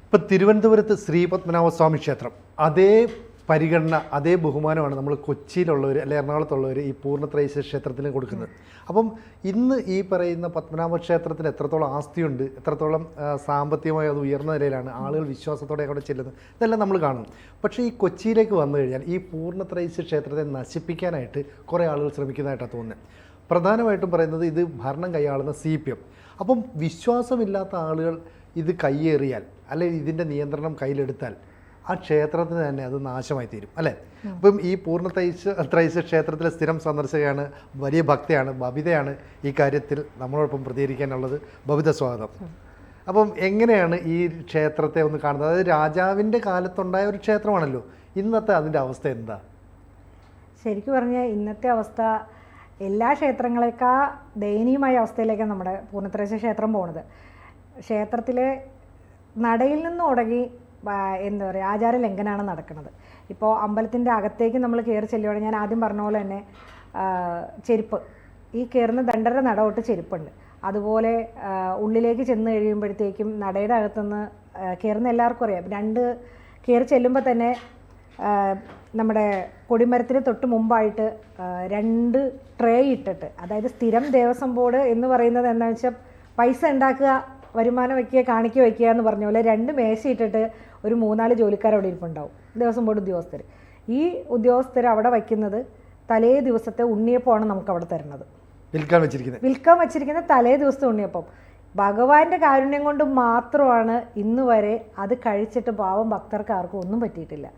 ഇപ്പം തിരുവനന്തപുരത്ത് ശ്രീപത്മനാഭസ്വാമി ക്ഷേത്രം അതേ പരിഗണന അതേ ബഹുമാനമാണ് നമ്മൾ കൊച്ചിയിലുള്ളവർ അല്ലെ എറണാകുളത്തുള്ളവർ ഈ പൂർണ്ണത്രയീശ ക്ഷേത്രത്തിന് കൊടുക്കുന്നത്. അപ്പം ഇന്ന് ഈ പറയുന്ന പത്മനാഭ ക്ഷേത്രത്തിന് എത്രത്തോളം ആസ്തിയുണ്ട്, എത്രത്തോളം സാമ്പത്തികമായി അത് ഉയർന്ന നിലയിലാണ്, ആളുകൾ വിശ്വാസത്തോടെ അവിടെ ചെല്ലുന്നത്, ഇതെല്ലാം നമ്മൾ കാണുന്നു. പക്ഷേ ഈ കൊച്ചിയിലേക്ക് വന്നു കഴിഞ്ഞാൽ ഈ പൂർണ്ണത്രയീശ ക്ഷേത്രത്തെ നശിപ്പിക്കാനായിട്ട് കുറേ ആളുകൾ ശ്രമിക്കുന്നതായിട്ടാണ് തോന്നുന്നത്. പ്രധാനമായിട്ടും പറയുന്നത് ഇത് ഭരണം കൈയാളുന്ന CPM. അപ്പം വിശ്വാസമില്ലാത്ത ആളുകൾ ഇത് കയ്യേറിയാൽ അല്ലെങ്കിൽ ഇതിൻ്റെ നിയന്ത്രണം കയ്യിലെടുത്താൽ ആ ക്ഷേത്രത്തിന് തന്നെ അത് നാശമായി തീരും അല്ലേ. അപ്പം ഈ പൂർണ്ണത്രയീശ ക്ഷേത്രത്തിലെ സ്ഥിരം സന്ദർശകയാണ്, വലിയ ഭക്തയാണ്, ബബിതയാണ് ഈ കാര്യത്തിൽ നമ്മളോടൊപ്പം പ്രതികരിക്കാനുള്ളത്. ബബിത, സ്വാഗതം. അപ്പം എങ്ങനെയാണ് ഈ ക്ഷേത്രത്തെ ഒന്ന് കാണുന്നത്? അതായത് രാജാവിൻ്റെ കാലത്തുണ്ടായ ഒരു ക്ഷേത്രമാണല്ലോ, ഇന്നത്തെ അതിൻ്റെ അവസ്ഥ എന്താ? ശരിക്കും പറഞ്ഞാൽ ഇന്നത്തെ അവസ്ഥ എല്ലാ ക്ഷേത്രങ്ങളെക്കാൾ ദയനീയമായ അവസ്ഥയിലേക്കാണ് നമ്മുടെ പൂർണ്ണത്രയീശ ക്ഷേത്രം പോകുന്നത്. ക്ഷേത്രത്തിലെ നടയിൽ നിന്ന് തുടങ്ങി എന്താ പറയുക, ആചാര ലംഘനമാണ് നടക്കുന്നത്. ഇപ്പോൾ അമ്പലത്തിൻ്റെ അകത്തേക്ക് നമ്മൾ കയറി ചെല്ലുവാണെങ്കിൽ ഞാൻ ആദ്യം പറഞ്ഞ പോലെ തന്നെ ചെരുപ്പ്, ഈ കയറുന്ന ദണ്ഡര നട തൊട്ട് ചെരുപ്പുണ്ട്. അതുപോലെ ഉള്ളിലേക്ക് ചെന്ന് കഴിയുമ്പോഴത്തേക്കും നടയുടെ അകത്തുനിന്ന് കയറുന്ന എല്ലാവർക്കും അറിയാം, കയറി ചെല്ലുമ്പോൾ തന്നെ നമ്മുടെ കൊടിമരത്തിന് തൊട്ട് മുമ്പായിട്ട് 2 ട്രേ ഇട്ടിട്ട്, അതായത് സ്ഥിരം ദേവസ്വം ബോർഡ് എന്ന് പറയുന്നത് എന്താണെന്ന് വെച്ചാൽ പൈസ ഉണ്ടാക്കുക, വരുമാനം വയ്ക്കുക, കാണിക്കുക വയ്ക്കുക എന്ന് പറഞ്ഞ പോലെ 2 മേശ ഇട്ടിട്ട് ഒരു 3-4 ജോലിക്കാർ അവിടെ ഇരിപ്പുണ്ടാവും, ദേവസ്വം ബോർഡ് ഉദ്യോഗസ്ഥർ. ഈ ഉദ്യോഗസ്ഥർ അവിടെ വയ്ക്കുന്നത് തലേ ദിവസത്തെ ഉണ്ണിയപ്പമാണ് നമുക്ക് അവിടെ തരുന്നത്, വിൽക്കാൻ വെച്ചിരിക്കുന്ന തലേ ദിവസത്തെ ഉണ്ണിയപ്പം. ഭഗവാന്റെ കാരുണ്യം കൊണ്ട് മാത്രമാണ് ഇന്ന് വരെ അത് കഴിച്ചിട്ട് പാവം ഭക്തർക്ക് ആർക്കും ഒന്നും പറ്റിയിട്ടില്ല.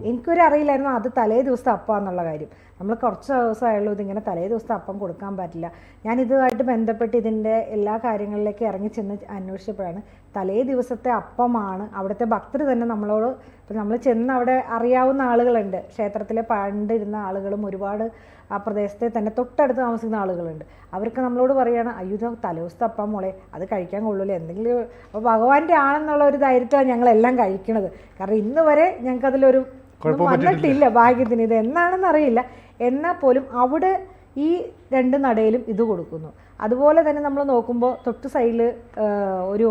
എനിക്കൊരു അറിയില്ലായിരുന്നു അത് തലേ ദിവസത്തെ അപ്പം എന്നുള്ള കാര്യം. നമ്മൾ കുറച്ച് ദിവസമായുള്ളൂ ഇതിങ്ങനെ തലേ ദിവസത്തെ അപ്പം കൊടുക്കാൻ പറ്റില്ല. ഞാൻ ഇതുമായിട്ട് ബന്ധപ്പെട്ട് ഇതിൻ്റെ എല്ലാ കാര്യങ്ങളിലേക്ക് ഇറങ്ങി ചെന്ന് അന്വേഷിച്ചപ്പോഴാണ് തലേ ദിവസത്തെ അപ്പമാണ് അവിടുത്തെ ഭക്തർ തന്നെ നമ്മളോട്. ഇപ്പം നമ്മൾ ചെന്ന് അവിടെ അറിയാവുന്ന ആളുകളുണ്ട്, ക്ഷേത്രത്തിലെ പണ്ടിരുന്ന ആളുകളും ഒരുപാട് ആ പ്രദേശത്തെ തന്നെ തൊട്ടടുത്ത് താമസിക്കുന്ന ആളുകളുണ്ട്. അവർക്ക് നമ്മളോട് പറയുകയാണ്, അയ്യോ തലേ ദിവസത്തെ അപ്പം മോളെ അത് കഴിക്കാൻ കൊള്ളൂല്ലേ, എന്തെങ്കിലും അപ്പോൾ ഭഗവാന്റെ ആണെന്നുള്ള ഒരു ധൈര്യത്തിലാണ് ഞങ്ങളെല്ലാം കഴിക്കണത്. കാരണം ഇന്ന് വരെ ഞങ്ങൾക്കതിലൊരു വന്നിട്ടില്ല ഭാഗ്യത്തിന്, ഇത് എന്നാണെന്ന് അറിയില്ല. എന്നാൽ പോലും അവിടെ ഈ 2 നടയിലും ഇത് കൊടുക്കുന്നു. അതുപോലെ തന്നെ നമ്മൾ നോക്കുമ്പോൾ തൊട്ട് സൈഡിൽ ഒരു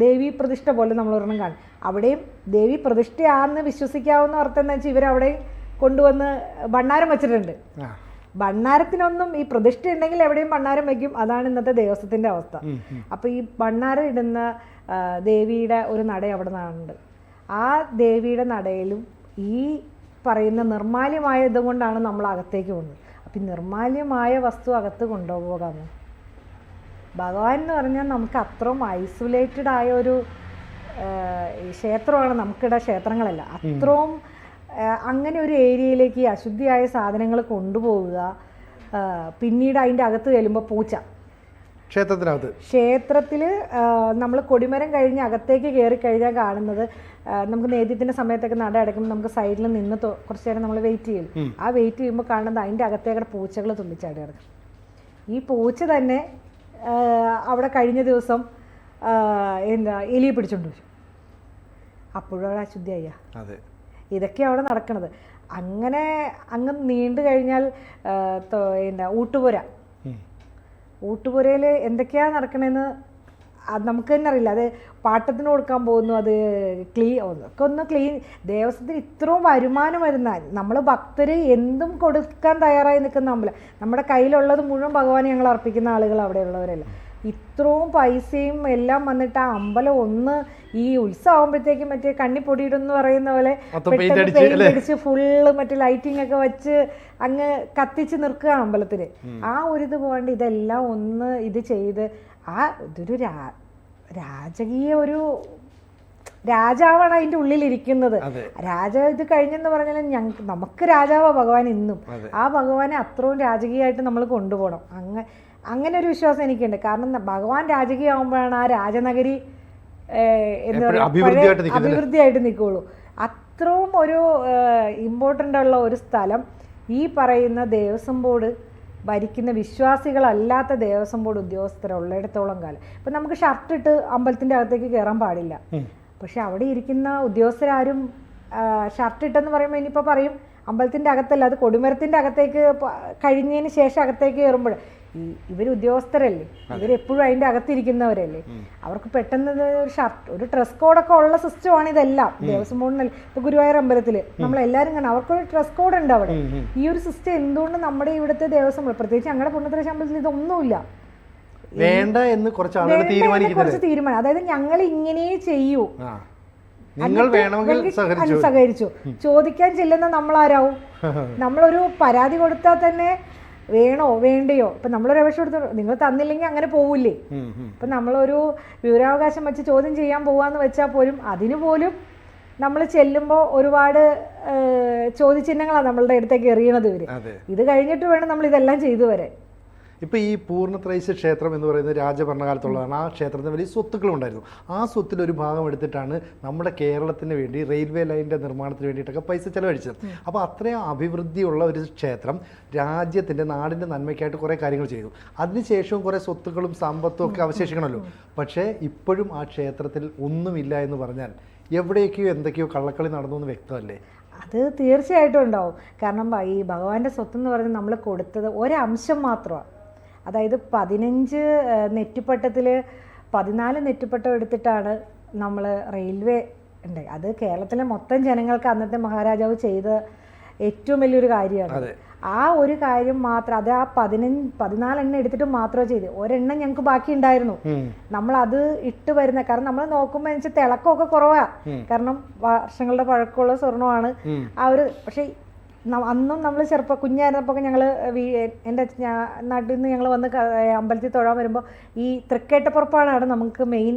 ദേവീ പ്രതിഷ്ഠ പോലെ നമ്മളൊരെണ്ണം കാണും. അവിടെയും ദേവീ പ്രതിഷ്ഠയാണെന്ന് വിശ്വസിക്കാവുന്ന അർത്ഥം എന്ന് വെച്ചാൽ ഇവരവിടെ കൊണ്ടുവന്ന് ഭണ്ണാരം വെച്ചിട്ടുണ്ട്. ഭണ്ണാരത്തിനൊന്നും ഈ പ്രതിഷ്ഠ ഉണ്ടെങ്കിൽ എവിടെയും ഭണ്ണാരം വയ്ക്കും, അതാണ് ഇന്നത്തെ ദേവസ്വത്തിൻ്റെ അവസ്ഥ. അപ്പോൾ ഈ ഭണ്ണാരം ഇടുന്ന ദേവിയുടെ ഒരു നട അവിടെ നിന്നുണ്ട്. ആ ദേവിയുടെ നടയിലും ഈ പറയുന്ന നിർമാല്യമായ ഇതുകൊണ്ടാണ് നമ്മൾ അകത്തേക്ക് പോകുന്നത്. അപ്പം നിർമാല്യമായ വസ്തു അകത്ത് കൊണ്ടുപോകാമോ? ഭഗവാൻ എന്ന് പറഞ്ഞാൽ നമുക്ക് അത്രയും ഐസൊലേറ്റഡ് ആയ ഒരു ക്ഷേത്രമാണ് നമുക്കിടെ ക്ഷേത്രങ്ങളല്ല. അത്രയും അങ്ങനെ ഒരു ഏരിയയിലേക്ക് അശുദ്ധിയായ സാധനങ്ങൾ കൊണ്ടുപോവുക, പിന്നീട് അതിൻ്റെ അകത്ത് ചെല്ലുമ്പോൾ പൂച്ച. ക്ഷേത്രത്തിൽ നമ്മൾ കൊടിമരം കഴിഞ്ഞ് അകത്തേക്ക് കയറി കഴിഞ്ഞാൽ കാണുന്നത്, നമുക്ക് നേദ്യത്തിൻ്റെ സമയത്തൊക്കെ നട അടയ്ക്കുമ്പോൾ നമുക്ക് സൈഡിൽ നിന്ന് കുറച്ച് നേരം നമ്മൾ വെയിറ്റ് ചെയ്യും. ആ വെയിറ്റ് ചെയ്യുമ്പോൾ കാണുന്നത് അതിൻ്റെ അകത്തേക്ക് പൂച്ചകൾ തുള്ളിച്ചാടി കിടക്കും. ഈ പൂച്ച തന്നെ അവിടെ കഴിഞ്ഞ ദിവസം എലിയെ പിടിച്ചോണ്ട് വരും. അപ്പോഴും അവിടെ അശുദ്ധിയായ ഇതൊക്കെയാണ് അവിടെ നടക്കുന്നത്. അങ്ങനെ അങ്ങ് നീണ്ടു കഴിഞ്ഞാൽ ഊട്ടുപുരയിൽ എന്തൊക്കെയാണ് നടക്കണമെന്ന് അത് നമുക്ക് തന്നെ അറിയില്ല. അത് പാട്ടത്തിന് കൊടുക്കാൻ പോകുന്നു, അത് ഒന്ന് ക്ലീൻ. ദേവസ്വത്തിന് ഇത്രയും വരുമാനം വരുന്ന നമ്മൾ ഭക്തർ എന്തും കൊടുക്കാൻ തയ്യാറായി നിൽക്കുന്ന അമ്പലം. നമ്മുടെ കയ്യിലുള്ളത് മുഴുവൻ ഭഗവാനെ ഞങ്ങൾ അർപ്പിക്കുന്ന ആളുകൾ അവിടെ ഉള്ളവരല്ല. ഇത്രയും പൈസയും എല്ലാം വന്നിട്ട് ആ അമ്പലം ഒന്ന് ഈ ഉത്സവമാകുമ്പോഴത്തേക്കും മറ്റേ കണ്ണിപ്പൊടിയിടുന്ന് പറയുന്ന പോലെ പെയിന്റ് അടിച്ച് ഫുള്ള് മറ്റേ ലൈറ്റിംഗ് ഒക്കെ വെച്ച് അങ്ങ് കത്തിച്ച് നിൽക്കുക അമ്പലത്തിന്. ആ ഒരു ഇത് പോകാണ്ട് ഇതെല്ലാം ഒന്ന് ഇത് ചെയ്ത് ഇതൊരു രാജകീയ ഒരു രാജാവാണ് അതിൻ്റെ ഉള്ളിലിരിക്കുന്നത്. ഇത് കഴിഞ്ഞെന്ന് പറഞ്ഞാൽ നമുക്ക് രാജാവാ ഭഗവാൻ ഇന്നും. ആ ഭഗവാനെ അത്രയും രാജകീയമായിട്ട് നമ്മൾ കൊണ്ടുപോകണം. അങ്ങനെ ഒരു വിശ്വാസം എനിക്കുണ്ട്. കാരണം ഭഗവാൻ രാജകീയമാകുമ്പോഴാണ് ആ രാജനഗരി എന്താ പറയുക അഭിവൃദ്ധിയായിട്ട് നിൽക്കുകയുള്ളൂ. അത്രയും ഒരു ഇമ്പോർട്ടൻ്റ് ഉള്ള ഒരു സ്ഥലം ഈ പറയുന്ന ദേവസ്വം ബോർഡ് ഭരിക്കുന്ന വിശ്വാസികളല്ലാത്ത ദേവസ്വം ബോർഡ് ഉദ്യോഗസ്ഥരുള്ളിടത്തോളം കാലം. ഇപ്പം നമുക്ക് ഷർട്ടിട്ട് അമ്പലത്തിൻ്റെ അകത്തേക്ക് കയറാൻ പാടില്ല. പക്ഷെ അവിടെ ഇരിക്കുന്ന ഉദ്യോഗസ്ഥരാരും ഷർട്ടിട്ടെന്ന് പറയുമ്പോൾ ഇനിയിപ്പോൾ പറയും അമ്പലത്തിൻ്റെ അകത്തല്ല, അത് കൊടിമരത്തിൻ്റെ അകത്തേക്ക് കഴിഞ്ഞതിന് ശേഷം അകത്തേക്ക് കയറുമ്പോൾ ഇവർ ഉദ്യോഗസ്ഥരല്ലേ, ഇവരെപ്പോഴും അതിൻ്റെ അകത്തിരിക്കുന്നവരല്ലേ, അവർക്ക് പെട്ടെന്ന് ഒരു ഒരു ഡ്രസ് കോഡൊക്കെ ഉള്ള സിസ്റ്റമാണ് ഇതെല്ലാം. ദേവസ്വം ബോർഡിനല്ല, ഇപ്പോൾ ഗുരുവായൂർ അമ്പലത്തിൽ നമ്മളെല്ലാവരും കാണാം, അവർക്കൊരു ഡ്രസ് കോഡ് ഉണ്ട് അവിടെ. ഈ ഒരു സിസ്റ്റം എന്തുകൊണ്ട് നമ്മുടെ ഇവിടുത്തെ ദേവസ്വം ബോർഡ്, പ്രത്യേകിച്ച് ഞങ്ങളുടെ പൂർണ്ണത്രേശ അമ്പലത്തിൽ ഇതൊന്നുമില്ല. വേണ്ട എന്ന് കുറച്ച് ആളുകൾ തീരുമാനം, അതായത് ഞങ്ങൾ ഇങ്ങനെ ചെയ്യൂ, നിങ്ങൾ വേണമെങ്കിൽ സഹകരിച്ചു. ചോദിക്കാൻ ചെല്ലുന്ന നമ്മളാരാവും? നമ്മളൊരു പരാതി കൊടുത്താൽ തന്നെ വേണോ വേണ്ടയോ, ഇപ്പം നമ്മളൊരു അപേക്ഷ കൊടുത്തു, നിങ്ങൾ തന്നില്ലെങ്കിൽ അങ്ങനെ പോവില്ലേ. ഇപ്പം നമ്മളൊരു വിവരാവകാശം വെച്ച് ചോദ്യം ചെയ്യാൻ പോവാന്ന് വെച്ചാൽ പോലും അതിന് പോലും നമ്മൾ ചെല്ലുമ്പോൾ ഒരുപാട് ചോദ്യചിഹ്നങ്ങളാണ് നമ്മളുടെ അടുത്തേക്ക് എറിയണത് ഇവർ. ഇത് കഴിഞ്ഞിട്ട് വേണം നമ്മൾ ഇതെല്ലാം ചെയ്തു വരാൻ. ഇപ്പോൾ ഈ പൂർണ്ണത്രയീശ ക്ഷേത്രം എന്ന് പറയുന്നത് രാജഭരണകാലത്തുള്ളതാണ്. ആ ക്ഷേത്രത്തിന് വലിയ സ്വത്തുക്കളുണ്ടായിരുന്നു. ആ സ്വത്തിലൊരു ഭാഗം എടുത്തിട്ടാണ് നമ്മുടെ കേരളത്തിന് വേണ്ടി റെയിൽവേ ലൈനിൻ്റെ നിർമ്മാണത്തിന് വേണ്ടിയിട്ടൊക്കെ പൈസ ചിലവഴിച്ചത്. അപ്പോൾ അത്രയും അഭിവൃദ്ധിയുള്ള ഒരു ക്ഷേത്രം രാജ്യത്തിൻ്റെ നാടിൻ്റെ നന്മയ്ക്കായിട്ട് കുറേ കാര്യങ്ങൾ ചെയ്തു. അതിനുശേഷവും കുറേ സ്വത്തുക്കളും സമ്പത്തും ഒക്കെ അവശേഷിക്കണമല്ലോ. പക്ഷേ ഇപ്പോഴും ആ ക്ഷേത്രത്തിൽ ഒന്നുമില്ല എന്ന് പറഞ്ഞാൽ എവിടേക്കോ എന്തൊക്കെയോ കള്ളക്കളി നടന്നു എന്ന് വ്യക്തമല്ലേ? അത് തീർച്ചയായിട്ടും ഉണ്ടാവും. കാരണം ഈ ഭഗവാന്റെ സ്വത്ത് എന്ന് പറയുന്നത് നമ്മൾ കൊടുത്തത് ഒരംശം മാത്രമാണ്. അതായത് 15 നെറ്റിപ്പട്ടത്തിൽ 14 നെറ്റിപ്പട്ടം എടുത്തിട്ടാണ് നമ്മൾ റെയിൽവേ ഉണ്ട്. അത് കേരളത്തിലെ മൊത്തം ജനങ്ങൾക്ക് അന്നത്തെ മഹാരാജാവ് ചെയ്ത ഏറ്റവും വലിയൊരു കാര്യമാണ്. ആ ഒരു കാര്യം മാത്രം, അത് ആ 14 എണ്ണം എടുത്തിട്ട് മാത്രമേ ചെയ്ത്, ഒരെണ്ണം ഞങ്ങൾക്ക് ബാക്കി ഉണ്ടായിരുന്നു. നമ്മൾ അത് ഇട്ട് വരുന്ന, കാരണം നമ്മൾ നോക്കുമ്പോൾ വെച്ചാൽ തിളക്കമൊക്കെ കുറവാണ്, കാരണം വർഷങ്ങളുടെ പഴക്കമുള്ള സ്വർണ്ണമാണ് ആ ഒരു. പക്ഷേ അന്നും നമ്മൾ കുഞ്ഞായിരുന്നപ്പോൾ ഞങ്ങൾ എൻ്റെ നാട്ടിൽ നിന്ന് ഞങ്ങൾ വന്ന് അമ്പലത്തിൽ തൊഴാൻ വരുമ്പോൾ ഈ തൃക്കേട്ടപ്പുറപ്പാണ് അവിടെ നമുക്ക് മെയിൻ,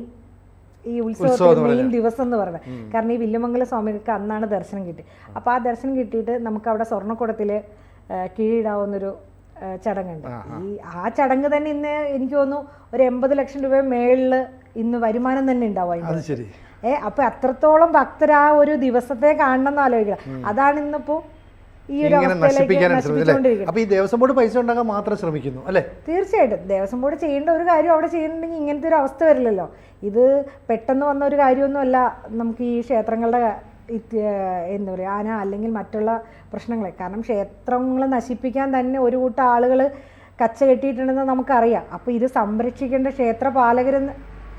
ഈ ഉത്സവത്തിൽ മെയിൻ ദിവസം എന്ന് പറയുന്നത്. കാരണം ഈ വില്ലുമംഗല സ്വാമികൾക്ക് അന്നാണ് ദർശനം കിട്ടി. അപ്പോൾ ആ ദർശനം കിട്ടിയിട്ട് നമുക്ക് അവിടെ സ്വർണ്ണക്കുടത്തിൽ കീഴിടാവുന്നൊരു ചടങ്ങുണ്ട്. ആ ചടങ്ങ് തന്നെ ഇന്ന് എനിക്ക് തോന്നുന്നു ഒരു 80 ലക്ഷം രൂപ മേളിൽ ഇന്ന് വരുമാനം തന്നെ ഉണ്ടാവും. അപ്പൊ അത്രത്തോളം ഭക്തർ ആ ഒരു ദിവസത്തെ കാണണം എന്ന് ആലോചിക്കണം. അതാണ് ഇന്നിപ്പോ ഈ ഒരു അപ്പൊ ഈ ദേവസ്വം ബോർഡ് പൈസ ഉണ്ടാക്കാൻ മാത്രം ശ്രമിക്കുന്നു അല്ലേ? തീർച്ചയായിട്ടും ദേവസ്വം ബോർഡ് ചെയ്യേണ്ട ഒരു കാര്യം അവിടെ ചെയ്യുന്നുണ്ടെങ്കിൽ ഇങ്ങനത്തെ ഒരു അവസ്ഥ വരില്ലല്ലോ. ഇത് പെട്ടെന്ന് വന്ന ഒരു കാര്യമൊന്നുമല്ല. നമുക്ക് ഈ ക്ഷേത്രങ്ങളുടെ എന്താ പറയുക ആന അല്ലെങ്കിൽ മറ്റുള്ള പ്രശ്നങ്ങളെ, കാരണം ക്ഷേത്രങ്ങൾ നശിപ്പിക്കാൻ തന്നെ ഒരു കൂട്ടം ആളുകൾ കച്ച കെട്ടിയിട്ടുണ്ടെന്ന് നമുക്കറിയാം. അപ്പോൾ ഇത് സംരക്ഷിക്കേണ്ട ക്ഷേത്രപാലകർ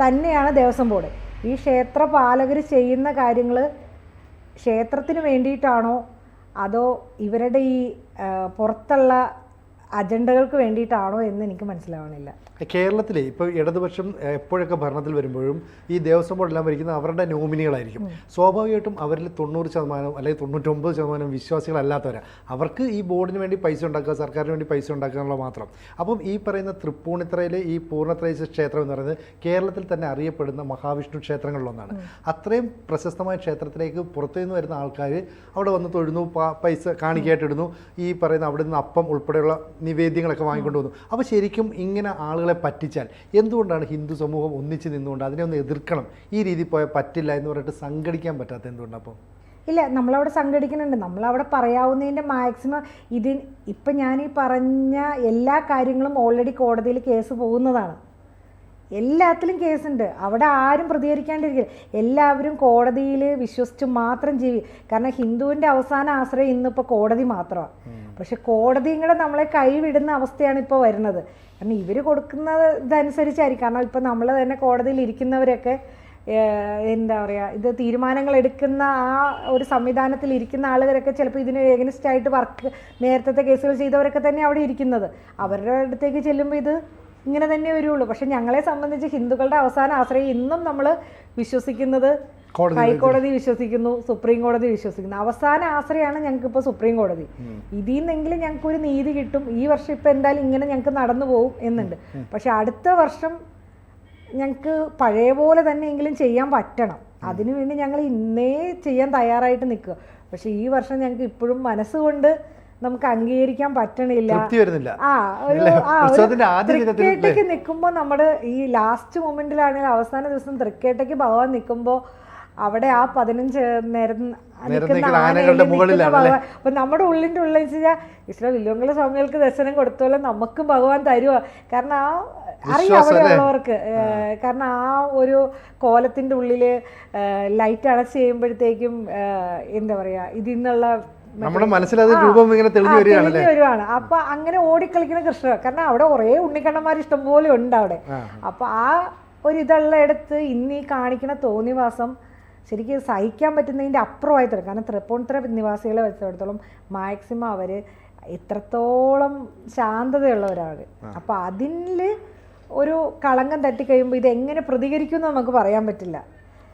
തന്നെയാണ് ദേവസ്വം ബോർഡ്. ഈ ക്ഷേത്രപാലകർ ചെയ്യുന്ന കാര്യങ്ങൾ ക്ഷേത്രത്തിന് വേണ്ടിയിട്ടാണോ അതോ ഇവരുടെ ഈ പുറത്തുള്ള അജണ്ടകൾക്ക് വേണ്ടിയിട്ടാണോ എന്ന് എനിക്ക് മനസ്സിലാവണില്ല. കേരളത്തിലെ ഇപ്പോൾ ഇടതുപക്ഷം എപ്പോഴൊക്കെ ഭരണത്തിൽ വരുമ്പോഴും ഈ ദേവസ്വം ബോർഡെല്ലാം ഭരിക്കുന്ന അവരുടെ നോമിനികളായിരിക്കും. സ്വാഭാവികമായിട്ടും അവരിൽ 90% അല്ലെങ്കിൽ 99% വിശ്വാസികളല്ലാത്തവരാണ്. അവർക്ക് ഈ ബോർഡിന് വേണ്ടി പൈസ ഉണ്ടാക്കുക, സർക്കാരിന് വേണ്ടി പൈസ ഉണ്ടാക്കുക എന്നുള്ള മാത്രം. അപ്പം ഈ പറയുന്ന തൃപ്പൂണിത്തറയിലെ ഈ പൂർണ്ണത്രയീശ ക്ഷേത്രം എന്ന് പറയുന്നത് കേരളത്തിൽ തന്നെ അറിയപ്പെടുന്ന മഹാവിഷ്ണു ക്ഷേത്രങ്ങളിലൊന്നാണ്. അത്രയും പ്രശസ്തമായ ക്ഷേത്രത്തിലേക്ക് പുറത്തുനിന്ന് വരുന്ന ആൾക്കാർ അവിടെ വന്ന് തൊഴുന്നു, പൈസ കാണിക്കായിട്ടിടുന്നു, ഈ പറയുന്ന അവിടെ നിന്ന് അപ്പം ഉൾപ്പെടെയുള്ള നിവേദ്യങ്ങളൊക്കെ വാങ്ങിക്കൊണ്ട് വന്നു. അപ്പോൾ ശരിക്കും ഇങ്ങനെ ആളുകളെ പറ്റിച്ചാൽ എന്തുകൊണ്ടാണ് ഹിന്ദു സമൂഹം ഒന്നിച്ച് നിന്നുകൊണ്ട് അതിനെ ഒന്ന് എതിർക്കണം, ഈ രീതി പോയാൽ പറ്റില്ല എന്ന് പറഞ്ഞിട്ട് സംഘടിക്കാൻ പറ്റാത്ത എന്തുകൊണ്ടാണ്? അപ്പോൾ ഇല്ല, നമ്മളവിടെ സംഘടിക്കുന്നുണ്ട്. നമ്മളവിടെ പറയാവുന്നതിൻ്റെ മാക്സിമം ഇപ്പം ഞാൻ ഈ പറഞ്ഞ എല്ലാ കാര്യങ്ങളും ഓൾറെഡി കോടതിയിൽ കേസ് പോകുന്നതാണ്. എല്ലാത്തിലും കേസുണ്ട്. അവിടെ ആരും പ്രതികരിക്കാണ്ടിരിക്കില്ല. എല്ലാവരും കോടതിയിൽ വിശ്വസിച്ച് മാത്രം കാരണം ഹിന്ദുവിൻ്റെ അവസാന ആശ്രയം ഇന്നിപ്പോൾ കോടതി മാത്രമാണ്. പക്ഷെ കോടതിയും കൂടെ നമ്മളെ കൈവിടുന്ന അവസ്ഥയാണ് ഇപ്പോൾ വരുന്നത്. കാരണം ഇവർ കൊടുക്കുന്നത് ഇതനുസരിച്ചായിരിക്കും. കാരണം ഇപ്പം നമ്മൾ തന്നെ കോടതിയിൽ ഇരിക്കുന്നവരൊക്കെ എന്താ പറയുക, ഇത് തീരുമാനങ്ങൾ എടുക്കുന്ന ആ ഒരു സംവിധാനത്തിൽ ഇരിക്കുന്ന ആളുകളൊക്കെ ചിലപ്പോൾ ഇതിന് എഗനിസ്റ്റ് ആയിട്ട് നേരത്തെ കേസുകൾ ചെയ്തവരൊക്കെ തന്നെ അവിടെ ഇരിക്കുന്നത്. അവരുടെ അടുത്തേക്ക് ചെല്ലുമ്പോൾ ഇത് ഇങ്ങനെ തന്നെ വരുള്ളൂ. പക്ഷെ ഞങ്ങളെ സംബന്ധിച്ച് ഹിന്ദുക്കളുടെ അവസാന ആശ്രയം ഇന്നും നമ്മൾ വിശ്വസിക്കുന്നത് ഹൈക്കോടതി വിശ്വസിക്കുന്നു, സുപ്രീം കോടതി വിശ്വസിക്കുന്നു. അവസാന ആശ്രയമാണ് ഞങ്ങൾക്കിപ്പോൾ സുപ്രീം കോടതി. ഇതിൽ നിന്നെങ്കിലും ഞങ്ങൾക്കൊരു നീതി കിട്ടും. ഈ വർഷം ഇപ്പം എന്തായാലും ഇങ്ങനെ ഞങ്ങൾക്ക് നടന്നു പോകും എന്നുണ്ട്. പക്ഷെ അടുത്ത വർഷം ഞങ്ങൾക്ക് പഴയ പോലെ തന്നെ എങ്കിലും ചെയ്യാൻ പറ്റണം. അതിനുവേണ്ടി ഞങ്ങൾ ഇന്നേ ചെയ്യാൻ തയ്യാറായിട്ട് നിൽക്കുക. പക്ഷെ ഈ വർഷം ഞങ്ങൾക്ക് ഇപ്പോഴും മനസ്സുകൊണ്ട് നമുക്ക് അംഗീകരിക്കാൻ പറ്റണില്ല. തൃക്കേട്ടയ്ക്ക് നിൽക്കുമ്പോൾ നമ്മുടെ ഈ ലാസ്റ്റ് മൊമെന്റിലാണെങ്കിൽ അവസാന ദിവസം തൃക്കേട്ടയ്ക്ക് ഭഗവാൻ നിൽക്കുമ്പോൾ അവിടെ ആ 15 അപ്പൊ നമ്മുടെ ഉള്ളിൻ്റെ ഉള്ളിൽ വെച്ചാൽ ഈശ്വര വില്ലുമംഗല സ്വാമികൾക്ക് ദർശനം കൊടുത്തോളം നമുക്കും ഭഗവാൻ തരുക. കാരണം ആ അറിയാം അവിടെയുള്ളവർക്ക്. കാരണം ആ ഒരു കോലത്തിൻ്റെ ഉള്ളിൽ ലൈറ്റ് അടച്ച് ചെയ്യുമ്പോഴത്തേക്കും എന്താ പറയുക, ഇതിൽ നിന്നുള്ള നമ്മുടെ മനസ്സിലത് രൂപം ഇങ്ങനെ തെളിഞ്ഞു വരികയാണല്ലേ. വരുവാണ്. അപ്പൊ അങ്ങനെ ഓടിക്കളിക്കുന്ന കൃഷ്ണ, കാരണം അവിടെ കുറേ ഉണ്ണിക്കണ്ണന്മാർ ഇഷ്ടംപോലെ ഉണ്ട് അവിടെ. അപ്പൊ ആ ഒരു ഇതുള്ള എടുത്ത് ഇന്ന് ഈ കാണിക്കുന്ന തോന്നിവാസം ശരിക്കും സഹിക്കാൻ പറ്റുന്നതിൻ്റെ അപ്പുറമായി തുടങ്ങും. കാരണം തൃപ്പൂണിത്തുറ നിവാസികളെ വെച്ചിടത്തോളം മാക്സിമം അവർ എത്രത്തോളം ശാന്തതയുള്ളവരാണ്. അപ്പോൾ അതിൽ ഒരു കളങ്കം തട്ടിക്കഴിയുമ്പോൾ ഇത് എങ്ങനെ പ്രതികരിക്കുമെന്ന് നമുക്ക് പറയാൻ പറ്റില്ല.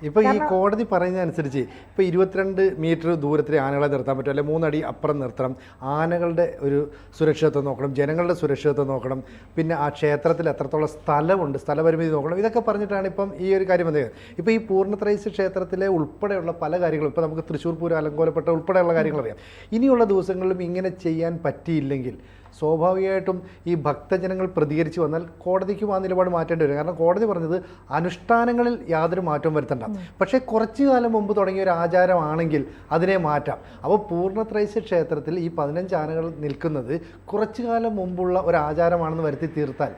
ഇപ്പോൾ ഈ കോടതി പറയുന്നതനുസരിച്ച് ഇപ്പോൾ 22 മീറ്റർ ദൂരത്തിൽ ആനകളെ നിർത്താൻ പറ്റും, അല്ലെങ്കിൽ 3 അടി അപ്പുറം നിർത്തണം, ആനകളുടെ ഒരു സുരക്ഷിതത്വം നോക്കണം, ജനങ്ങളുടെ സുരക്ഷിതത്വം നോക്കണം, പിന്നെ ആ ക്ഷേത്രത്തിൽ എത്രത്തോളം സ്ഥലമുണ്ട്, സ്ഥലപരിമിതി നോക്കണം, ഇതൊക്കെ പറഞ്ഞിട്ടാണ് ഇപ്പം ഈ ഒരു കാര്യം വന്നത്. ഇപ്പോൾ ഈ പൂർണ്ണത്രയീശ ക്ഷേത്രത്തിലെ ഉൾപ്പെടെയുള്ള പല കാര്യങ്ങളും ഇപ്പോൾ നമുക്ക് തൃശ്ശൂർ പൂരം അലങ്കോലപ്പെട്ട ഉൾപ്പെടെയുള്ള കാര്യങ്ങൾ അറിയാം. ഇനിയുള്ള ദിവസങ്ങളിലും ഇങ്ങനെ ചെയ്യാൻ പറ്റിയില്ലെങ്കിൽ സ്വാഭാവികമായിട്ടും ഈ ഭക്തജനങ്ങൾ പ്രതികരിച്ച് വന്നാൽ കോടതിക്കും ആ നിലപാട് മാറ്റേണ്ടി വരും. കാരണം കോടതി പറഞ്ഞത് അനുഷ്ഠാനങ്ങളിൽ യാതൊരു മാറ്റവും വരുത്തണ്ട, പക്ഷേ കുറച്ചു കാലം മുമ്പ് തുടങ്ങിയ ഒരു ആചാരമാണെങ്കിൽ അതിനെ മാറ്റാം. അപ്പോൾ പൂർണ്ണത്രയീശ ക്ഷേത്രത്തിൽ ഈ 15 ആനകൾ നിൽക്കുന്നത് കുറച്ചു കാലം മുമ്പുള്ള ഒരു ആചാരമാണെന്ന് വരുത്തി തീർത്താൽ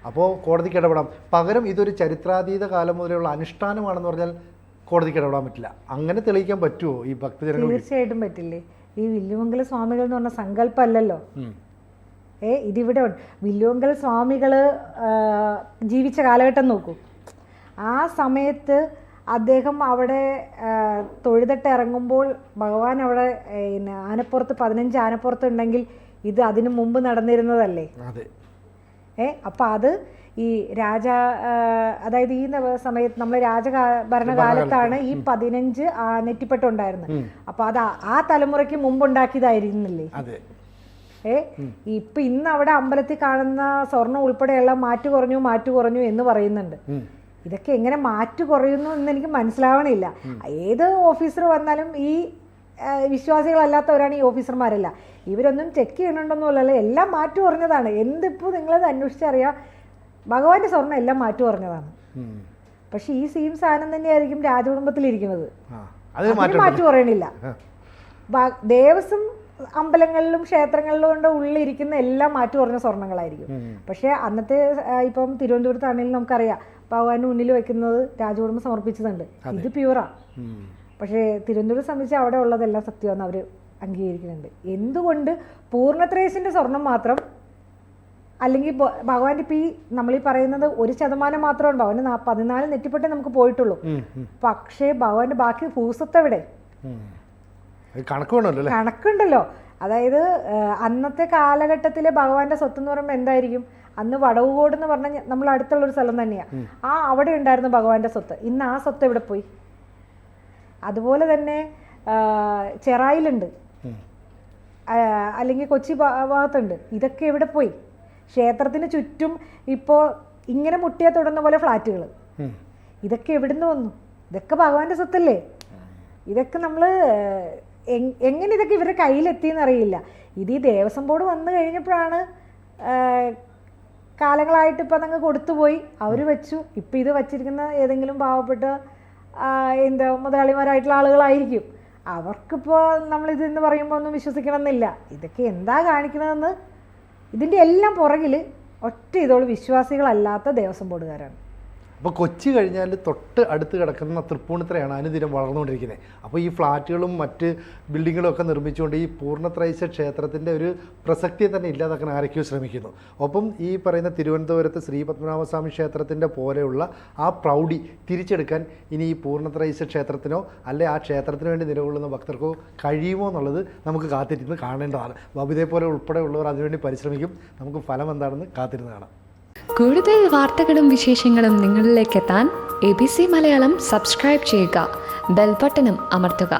അപ്പോൾ കോടതിക്ക് ഇടപെടാം. പകരം ഇതൊരു ചരിത്രാതീത കാലം മുതലുള്ള അനുഷ്ഠാനമാണെന്ന് പറഞ്ഞാൽ കോടതിക്ക് ഇടപെടാൻ പറ്റില്ല. അങ്ങനെ തെളിയിക്കാൻ പറ്റുമോ ഈ ഭക്തജനങ്ങൾ? തീർച്ചയായിട്ടും പറ്റില്ലേ. ഈ വില്ലുമംഗല സ്വാമികൾ എന്ന് പറഞ്ഞ സങ്കല്പമല്ലല്ലോ. ഇതിവിടെ വില്ലുമംഗല സ്വാമികൾ ജീവിച്ച കാലഘട്ടം നോക്കൂ. ആ സമയത്ത് അദ്ദേഹം അവിടെ തൊഴുതിട്ട് ഇറങ്ങുമ്പോൾ ഭഗവാൻ അവിടെ ആനപ്പുറത്ത് 15 ആനപ്പുറത്ത് ഉണ്ടെങ്കിൽ ഇത് അതിനു മുമ്പ് നടന്നിരുന്നതല്ലേ. അപ്പം അത് ഈ അതായത് ഈ സമയത്ത് നമ്മൾ ഭരണകാലത്താണ് ഈ 15 നെറ്റിപ്പെട്ടുണ്ടായിരുന്നത്. അപ്പം അത് ആ തലമുറയ്ക്ക് മുമ്പുണ്ടാക്കിയതായിരുന്നില്ലേ. ഇപ്പൊ ഇന്ന് അവിടെ അമ്പലത്തിൽ കാണുന്ന സ്വർണ്ണം ഉൾപ്പെടെയുള്ള മാറ്റു കുറഞ്ഞു എന്ന് പറയുന്നുണ്ട്. ഇതൊക്കെ എങ്ങനെ മാറ്റു കുറയുന്നു എന്ന് എനിക്ക് മനസ്സിലാവണില്ല. ഏത് ഓഫീസർ വന്നാലും ഈ വിശ്വാസികളല്ലാത്തവരാണ് ഈ ഓഫീസർമാരല്ല. ഇവരൊന്നും ചെക്ക് ചെയ്യണമെന്നൊന്നുമല്ലല്ലോ, എല്ലാം മാറ്റു കുറഞ്ഞതാണ്. എന്തിപ്പോൾ നിങ്ങളത് അന്വേഷിച്ചറിയാം, ഭഗവാന്റെ സ്വർണ്ണം എല്ലാം മാറ്റു കുറഞ്ഞതാണ്. പക്ഷെ ഈ സെയിം സാധനം തന്നെയായിരിക്കും രാജകുടുംബത്തിലിരിക്കുന്നത്, അതിന് മാറ്റു കുറയണില്ല. ദേവസ്വം അമ്പലങ്ങളിലും ക്ഷേത്രങ്ങളിലും കൊണ്ട് ഉള്ളിലിരിക്കുന്ന എല്ലാം മാറ്റു കുറഞ്ഞ സ്വർണ്ണങ്ങളായിരിക്കും. പക്ഷെ അന്നത്തെ ഇപ്പം തിരുവനന്തപുരത്താണെങ്കിലും നമുക്കറിയാം ഭഗവാന് മുന്നിൽ വെക്കുന്നത് രാജകുടുംബം സമർപ്പിച്ചതുണ്ട്, ഇത് പ്യൂറാ. പക്ഷേ തിരുവനന്തപുരം സംബന്ധിച്ച് അവിടെ ഉള്ളതെല്ലാം സത്യമെന്ന് അവർ അംഗീകരിക്കുന്നുണ്ട്. എന്തുകൊണ്ട് പൂർണ്ണത്രയീശന്റെ സ്വർണം മാത്രം, അല്ലെങ്കിൽ ഭഗവാന്റെ ഇപ്പം ഈ നമ്മളീ പറയുന്നത് 1% മാത്രമാണ് ഭഗവാന് 14 നെറ്റിപ്പെട്ടേ നമുക്ക് പോയിട്ടുള്ളൂ. പക്ഷേ ഭഗവാന്റെ ബാക്കി ഭൂസ്വത്തെവിടെ? കണക്കുണ്ടല്ലോ. അതായത് അന്നത്തെ കാലഘട്ടത്തിലെ ഭഗവാന്റെ സ്വത്ത് എന്ന് പറയുമ്പോൾ എന്തായിരിക്കും? അന്ന് വടവുകോട് എന്ന് പറഞ്ഞാൽ നമ്മൾ അടുത്തുള്ളൊരു സ്ഥലം തന്നെയാണ്. അവിടെ ഉണ്ടായിരുന്നു ഭഗവാന്റെ സ്വത്ത്. ഇന്ന് ആ സ്വത്ത് എവിടെ പോയി? അതുപോലെ തന്നെ ചെറായിലുണ്ട്, അല്ലെങ്കിൽ കൊച്ചി ഭാഗത്തുണ്ട്. ഇതൊക്കെ എവിടെ പോയി? ക്ഷേത്രത്തിന് ചുറ്റും ഇപ്പോൾ ഇങ്ങനെ മുട്ടിയാൽ തുടർന്ന പോലെ ഫ്ലാറ്റുകൾ. ഇതൊക്കെ എവിടുന്ന് വന്നു? ഇതൊക്കെ ഭഗവാന്റെ സ്വത്തല്ലേ. ഇതൊക്കെ നമ്മൾ എങ്ങനെ ഇതൊക്കെ ഇവരുടെ കയ്യിലെത്തിയെന്ന് അറിയില്ല. ഇത് ഈ ദേവസ്വം ബോർഡ് വന്നു കഴിഞ്ഞപ്പോഴാണ് കാലങ്ങളായിട്ട് ഇപ്പം അങ്ങ് കൊടുത്തുപോയി, അവർ വെച്ചു. ഇപ്പം ഇത് വച്ചിരിക്കുന്ന ഏതെങ്കിലും പാവപ്പെട്ട മുതലാളിമാരായിട്ടുള്ള ആളുകളായിരിക്കും. അവർക്കിപ്പോൾ നമ്മളിതെന്ന് പറയുമ്പോൾ ഒന്നും വിശ്വസിക്കണമെന്നില്ല. ഇതൊക്കെ എന്താ കാണിക്കണമെന്ന് ഇതിൻ്റെ എല്ലാം പുറകിൽ ഒറ്റ ഇതോളം വിശ്വാസികളല്ലാത്ത ദേവസ്വം ബോർഡുകാരാണ്. അപ്പോൾ കൊച്ചി കഴിഞ്ഞാൽ തൊട്ട് അടുത്ത് കിടക്കുന്ന തൃപ്പൂണിത്തുറയാണ് അനുദിനം വളർന്നുകൊണ്ടിരിക്കുന്നത്. അപ്പോൾ ഈ ഫ്ലാറ്റുകളും മറ്റ് ബിൽഡിങ്ങുകളും ഒക്കെ നിർമ്മിച്ചുകൊണ്ട് ഈ പൂർണ്ണത്രയീശ ക്ഷേത്രത്തിൻ്റെ ഒരു പ്രസക്തിയെ തന്നെ ഇല്ലാതാക്കാൻ ആരൊക്കെയോ ശ്രമിക്കുന്നു. ഒപ്പം ഈ പറയുന്ന തിരുവനന്തപുരത്ത് ശ്രീ പത്മനാഭസ്വാമി ക്ഷേത്രത്തിൻ്റെ പോലെയുള്ള ആ പ്രൗഢി തിരിച്ചെടുക്കാൻ ഇനി ഈ പൂർണ്ണത്രയീശ ക്ഷേത്രത്തിനോ അല്ലെ ആ ക്ഷേത്രത്തിന് വേണ്ടി നിലകൊള്ളുന്ന ഭക്തർക്കോ കഴിയുമോ എന്നുള്ളത് നമുക്ക് കാത്തിരുന്ന് കാണേണ്ടതാണ്. ബബിതയെ പോലെ ഉൾപ്പെടെയുള്ളവർ അതിനുവേണ്ടി പരിശ്രമിക്കും. നമുക്ക് ഫലം എന്താണെന്ന് കാത്തിരുന്ന് കാണാം. കൂടുതൽ വാർത്തകളും വിശേഷങ്ങളും നിങ്ങളിലേക്ക് എത്താൻ ABC മലയാളം സബ്സ്ക്രൈബ് ചെയ്യുക, ബെൽ ബട്ടണും അമർത്തുക.